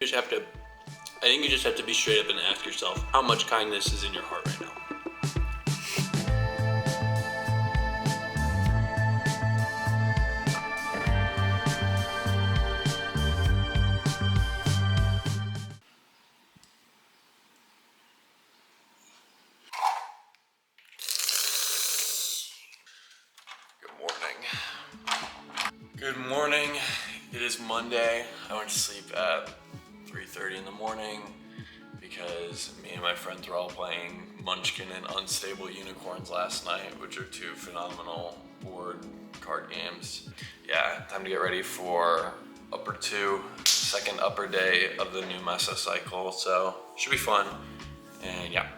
You just have to, I think you just have to be straight up and ask yourself how much kindness is in your heart right now. Good morning. It is Monday. I went to sleep at 3:30 in the morning because me and my friends were all playing Munchkin and Unstable Unicorns last night, which are two phenomenal board card games. Yeah, time to get ready for Upper 2, second upper day of the new Mesa cycle, so should be fun, and yeah.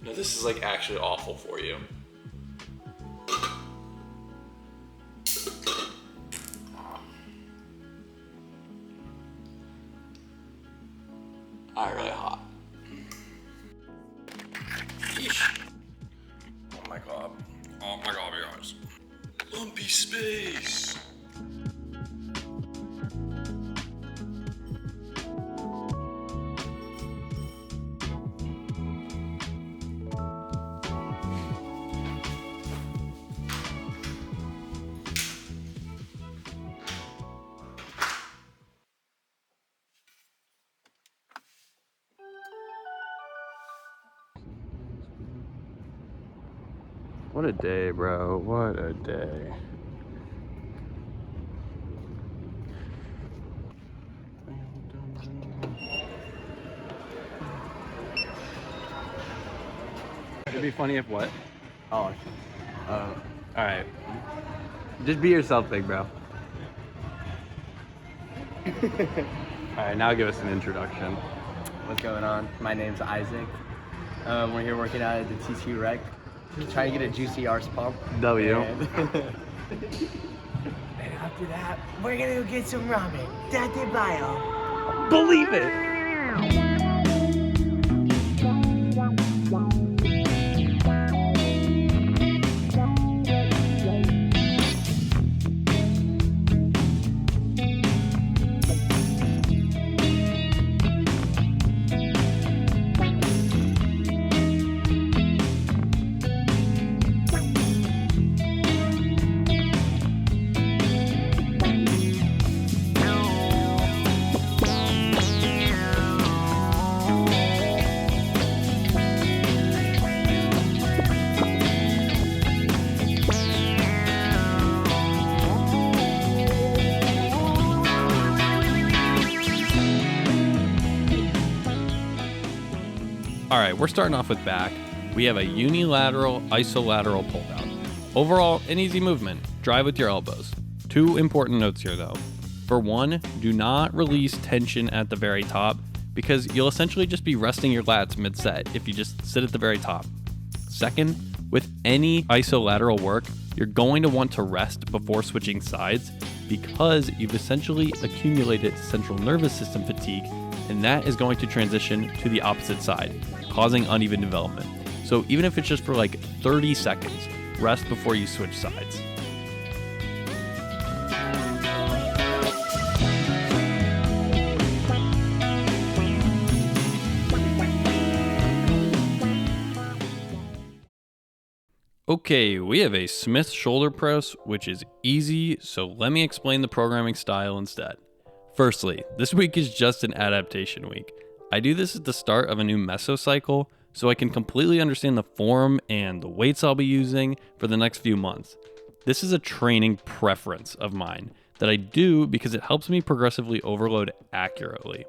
No, this is like actually awful for you. Really hot. Yeesh. Oh my god, guys. Lumpy space. What a day, bro. What a day. It'd be funny if what? Oh. Alright. Just be yourself, big bro. Alright, now give us an introduction. What's going on? My name's Isaac. We're here working out at the TC Rec. Trying to get a juicy arse pump. W. And after that, we're gonna go get some ramen. Date bio. Believe it! All right, we're starting off with back. We have a unilateral isolateral pull down. Overall, an easy movement. Drive with your elbows. Two important notes here though. For one, do not release tension at the very top because you'll essentially just be resting your lats mid-set if you just sit at the very top. Second, with any isolateral work, you're going to want to rest before switching sides because you've essentially accumulated central nervous system fatigue, and that is going to transition to the opposite side, causing uneven development. So even if it's just for like 30 seconds, rest before you switch sides. Okay, we have a Smith shoulder press, which is easy, so let me explain the programming style instead. Firstly, this week is just an adaptation week. I do this at the start of a new mesocycle so I can completely understand the form and the weights I'll be using for the next few months. This is a training preference of mine that I do because it helps me progressively overload accurately.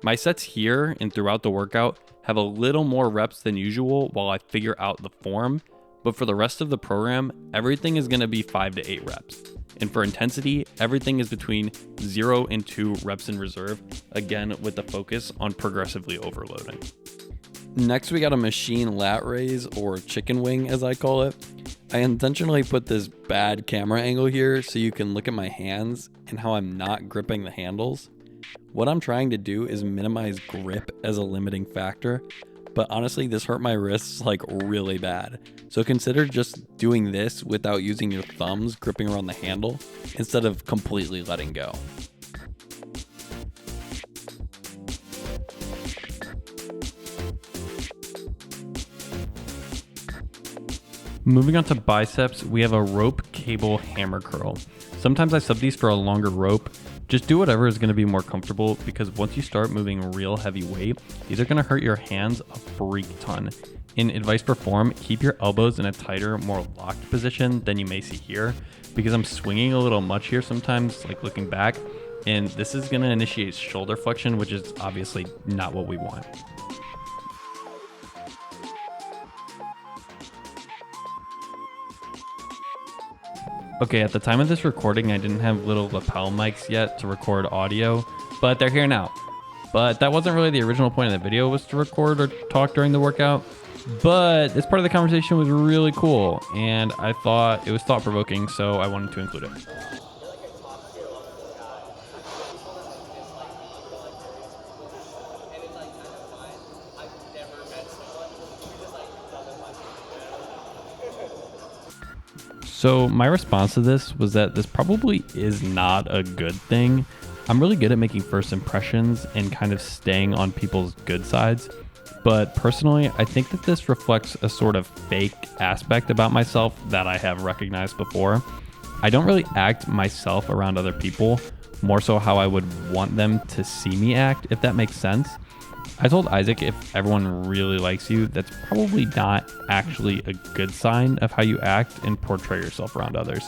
My sets here and throughout the workout have a little more reps than usual while I figure out the form, but for the rest of the program, everything is going to be 5 to 8 reps. And for intensity, everything is between 0 and 2 reps in reserve, again with the focus on progressively overloading. Next, we got a machine lat raise, or chicken wing as I call it. I intentionally put this bad camera angle here so you can look at my hands and how I'm not gripping the handles. What I'm trying to do is minimize grip as a limiting factor, but honestly this hurt my wrists like really bad. So consider just doing this without using your thumbs gripping around the handle instead of completely letting go. Moving on to biceps, we have a rope cable hammer curl. Sometimes I sub these for a longer rope. Just do whatever is going to be more comfortable because once you start moving real heavy weight, these are going to hurt your hands a freak ton. In advice for form, keep your elbows in a tighter, more locked position than you may see here because I'm swinging a little much here sometimes, like looking back, and this is going to initiate shoulder flexion, which is obviously not what we want. Okay, at the time of this recording, I didn't have little lapel mics yet to record audio, but they're here now. But that wasn't really the original point of the video, was to record or talk during the workout. But this part of the conversation was really cool, and I thought it was thought-provoking, so I wanted to include it. So my response to this was that this probably is not a good thing. I'm really good at making first impressions and kind of staying on people's good sides. But personally, I think that this reflects a sort of fake aspect about myself that I have recognized before. I don't really act myself around other people, more so how I would want them to see me act, if that makes sense. I told Isaac if everyone really likes you, that's probably not actually a good sign of how you act and portray yourself around others.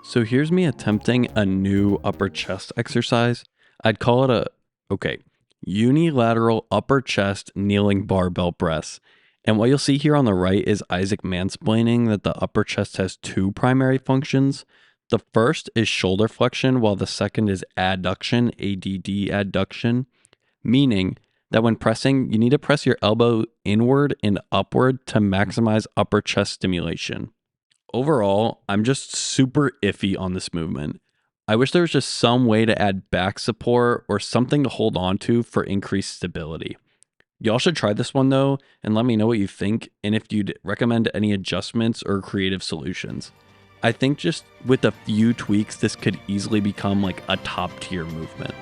So here's me attempting a new upper chest exercise. I'd call it unilateral upper chest kneeling barbell press. And what you'll see here on the right is Isaac mansplaining that the upper chest has 2 primary functions. The first is shoulder flexion, while the second is adduction, ADD adduction, meaning that when pressing, you need to press your elbow inward and upward to maximize upper chest stimulation. Overall, I'm just super iffy on this movement. I wish there was just some way to add back support or something to hold on to for increased stability. Y'all should try this one though, and let me know what you think and if you'd recommend any adjustments or creative solutions. I think just with a few tweaks, this could easily become like a top tier movement.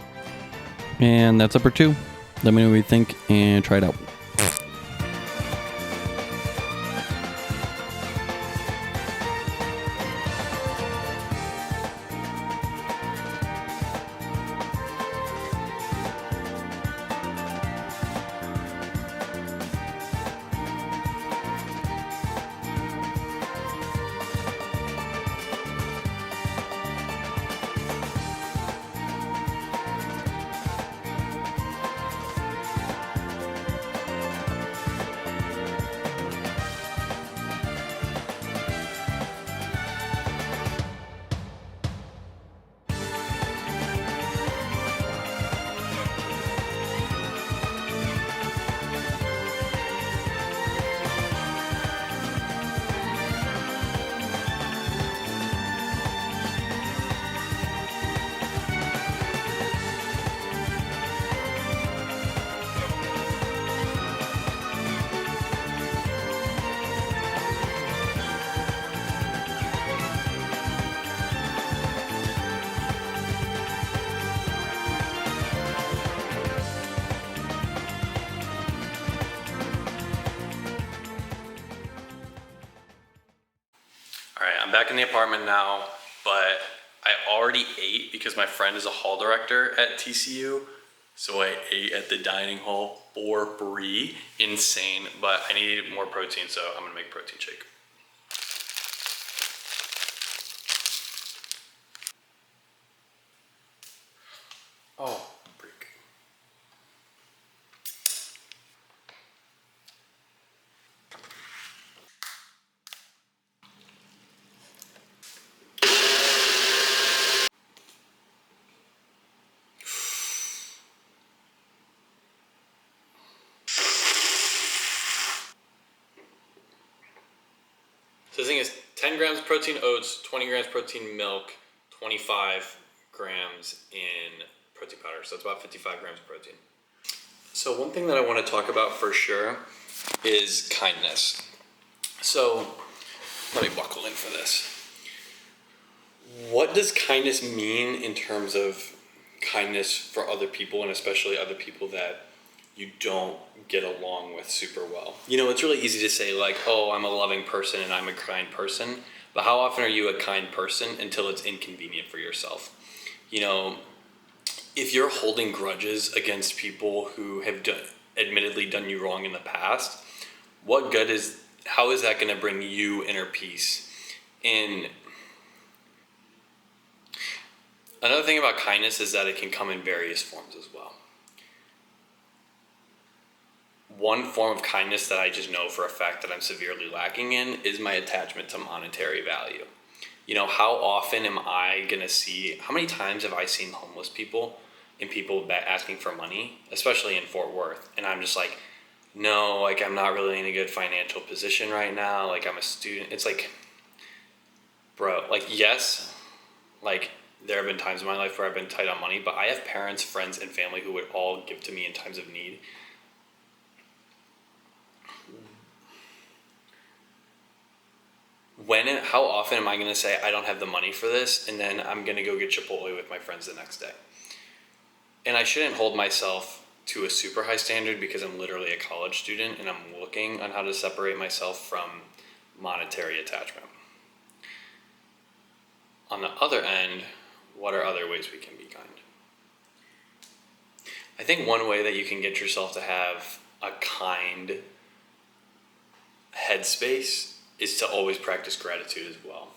And that's upper 2. Let me know what you think and try it out. I'm back in the apartment now, but I already ate because my friend is a hall director at TCU. So I ate at the dining hall for free. Insane, but I needed more protein, so I'm gonna make a protein shake. Oh, freak. So the thing is, 10 grams protein oats, 20 grams protein milk, 25 grams in protein powder. So it's about 55 grams of protein. So one thing that I want to talk about for sure is kindness. So let me buckle in for this. What does kindness mean in terms of kindness for other people, and especially other people that you don't get along with super well? You know, it's really easy to say like, oh, I'm a loving person and I'm a kind person, but how often are you a kind person until it's inconvenient for yourself? You know, if you're holding grudges against people who have admittedly done you wrong in the past, how is that going to bring you inner peace? And another thing about kindness is that it can come in various forms as well. One form of kindness that I just know for a fact that I'm severely lacking in is my attachment to monetary value. You know, how often am I going to see, how many times have I seen homeless people and people asking for money, especially in Fort Worth? And I'm just like, no, like I'm not really in a good financial position right now. Like I'm a student. It's like, bro, like yes, like there have been times in my life where I've been tight on money, but I have parents, friends, and family who would all give to me in times of need. How often am I going to say I don't have the money for this, and then I'm going to go get Chipotle with my friends the next day? And I shouldn't hold myself to a super high standard because I'm literally a college student and I'm looking on how to separate myself from monetary attachment. On the other end, what are other ways we can be kind? I think one way that you can get yourself to have a kind headspace is to always practice gratitude as well.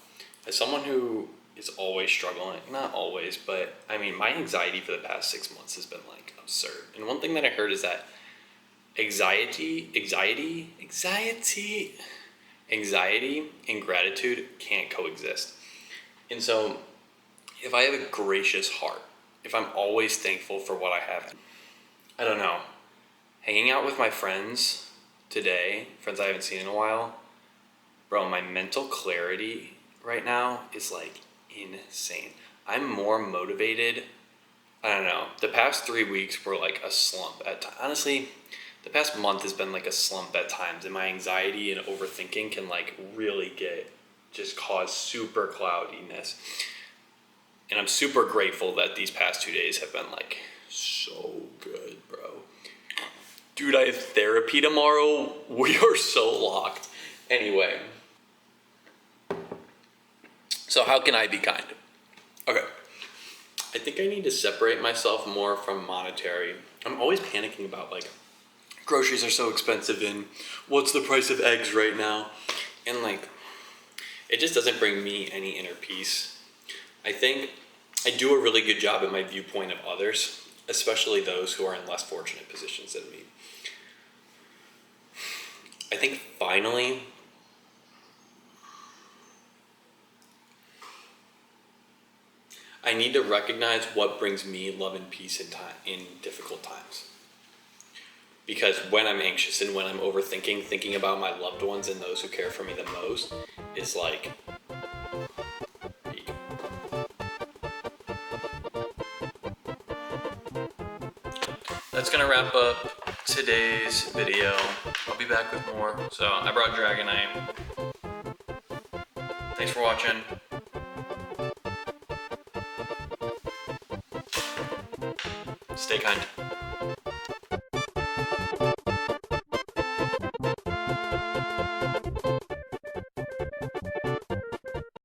As someone who is always struggling, not always, but I mean, my anxiety for the past 6 months has been like absurd. And one thing that I heard is that anxiety and gratitude can't coexist. And so if I have a gracious heart, if I'm always thankful for what I have, I don't know, hanging out with my friends today, friends I haven't seen in a while, bro, my mental clarity right now is like insane. I'm more motivated. I don't know. The past 3 weeks were like a slump at times. Honestly, the past month has been like a slump at times, and my anxiety and overthinking can like really just cause super cloudiness. And I'm super grateful that these past 2 days have been like so good, bro. Dude, I have therapy tomorrow. We are so locked. Anyway. So how can I be kind? Okay. I think I need to separate myself more from monetary. I'm always panicking about like, groceries are so expensive and what's the price of eggs right now? And like, it just doesn't bring me any inner peace. I think I do a really good job at my viewpoint of others, especially those who are in less fortunate positions than me. I think finally, I need to recognize what brings me love and peace in difficult times. Because when I'm anxious and when I'm overthinking, thinking about my loved ones and those who care for me the most is like peak. That's gonna wrap up today's video. I'll be back with more. So I brought Dragonite. Thanks for watching. Stay kind.